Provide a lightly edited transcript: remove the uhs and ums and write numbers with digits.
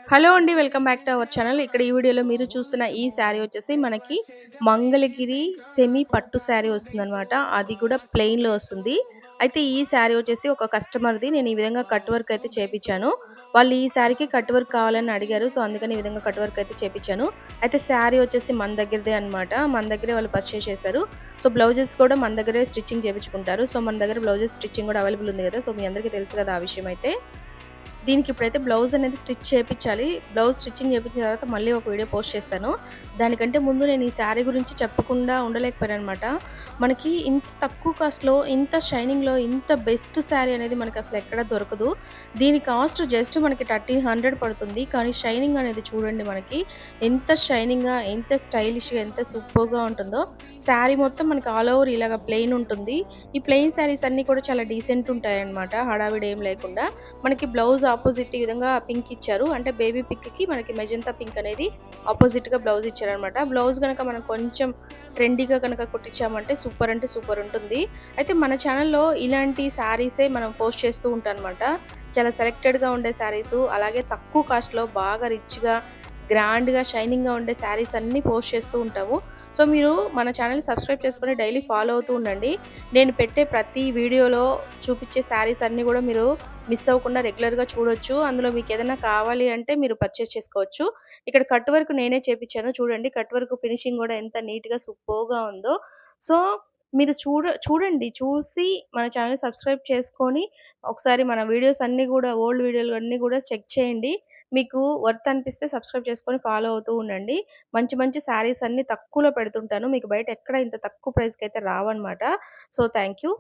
Hello అండి. Welcome back to our channel. ఇక్కడ ఈ వీడియోలో మీరు చూస్తున్న ఈ శారీ వచ్చేసి మనకి మంగళగిరి సెమీ పట్టు శారీ వస్తుందనమాట. అది కూడా ప్లెయిన్‌లో వస్తుంది. అయితే ఈ శారీ వచ్చేసి ఒక కస్టమర్‌ది నేను ఈ విధంగా కట్ వర్క్ అయితే చేపిచ్చాను. వాళ్ళు ఈ శారీకి కట్ వర్క్ కావాలని అడిగారు. సో, అందుకని ఈ విధంగా కట్ వర్క్ అయితే చేపిచ్చాను. అయితే శారీ వచ్చేసి మన దగ్గరిదే అనమాట. మన దగ్గరే వాళ్ళు పర్చేస్ చేశారు. సో, బ్లౌజెస్ కూడా మన దగ్గరే స్టిచ్చింగ్ చేపించుకుంటారు. సో, మన దగ్గర బ్లౌజెస్ స్టిచ్చింగ్ కూడా అవైలబుల్ ఉంది కదా! సో, మీ అందరికీ తెలుసు కదా ఆ విషయం అయితే. దీనికిప్పుడైతే బ్లౌజ్ అనేది స్టిచ్ చేపిచ్చాలి. బ్లౌజ్ స్టిచ్చింగ్ చేపించిన తర్వాత మళ్ళీ ఒక వీడియో పోస్ట్ చేస్తాను. దానికంటే ముందు నేను ఈ శారీ గురించి చెప్పకుండా ఉండలేకపోయాననమాట. మనకి ఇంత తక్కువ కాస్ట్‌లో, ఇంత షైనింగ్‌లో, ఇంత బెస్ట్ శారీ అనేది మనకసలు ఎక్కడ దొరకదు. దీని కాస్ట్ జస్ట్ మనకి 1300 పడుతుంది. కానీ షైనింగ్ అనేది చూడండి మనకి ఎంత షైనింగ్‌గా, ఎంత స్టైలిష్‌గా, ఎంత సూపర్‌గా ఉంటుందో. శారీ మొత్తం మనకి ఆల్ ఓవర్ ఇలాగ ప్లెయిన్ ఉంటుంది. ఈ ప్లెయిన్ శారీస్ అన్నీ కూడా చాలా డీసెంట్ ఉంటాయన్నమాట. హడావిడి ఏం లేకుండా. మనకి బ్లౌజ్ అపోజిట్ ఈ విధంగా పింక్ ఇచ్చారు. అంటే బేబీ పింక్‌కి మనకి మెజెంతా పింక్ అనేది అపోజిట్‌గా బ్లౌజ్ ఇచ్చారనమాట. బ్లౌజ్ గనక మనం కొంచెం ట్రెండీగా గనక కుట్టించామంటే సూపర్ అంటే సూపర్ ఉంటుంది. అయితే మన ఛానెల్‌లో ఇలాంటి శారీసే మనం పోస్ట్ చేస్తూ ఉంటానన్నమాట. చాలా సెలెక్టెడ్‌గా ఉండే శారీసు, అలాగే తక్కువ కాస్ట్‌లో బాగా రిచ్‌గా, గ్రాండ్‌గా, షైనింగ్‌గా ఉండే శారీస్ అన్నీ పోస్ట్ చేస్తూ ఉంటాము. సో, మీరు మన ఛానెల్‌ని సబ్స్క్రైబ్ చేసుకొని డైలీ ఫాలో అవుతూ ఉండండి. నేను పెట్టే ప్రతి వీడియోలో చూపిచ్చే శారీస్ అన్నీ గూడా మీరు మిస్ అవ్వకుండా రెగ్యులర్‌గా చూడొచ్చు. అందులో మీకేదైనా కావాలి అంటే మీరు పర్చేస్ చేసుకోవచ్చు. ఇక్కడ కట్ వర్క్ నేనే చేపిచ్చాను. చూడండి కట్ వర్క్ ఫినిషింగ్ గూడా ఎంత నీట్‌గా సూపర్‌గా ఉందో. సో, మీరు చూడండి. చూసి మన ఛానెల్‌ని సబ్స్క్రైబ్ చేసుకొని ఒకసారి మన వీడియోస్ అన్నీ గూడా ఓల్డ్ వీడియోలు అన్నీ గూడా చెక్ చేయండి. మీకు వర్త్ అనిపిస్తే సబ్స్క్రైబ్ చేసుకొని ఫాలో అవుతూ ఉండండి. మంచి మంచి శారీస్ అన్నీ తక్కువలో పెడుతుంటాను. మీకు బయట ఎక్కడ ఇంత తక్కువ ప్రైస్‌కైతే రావన్నమాట. So, thank you.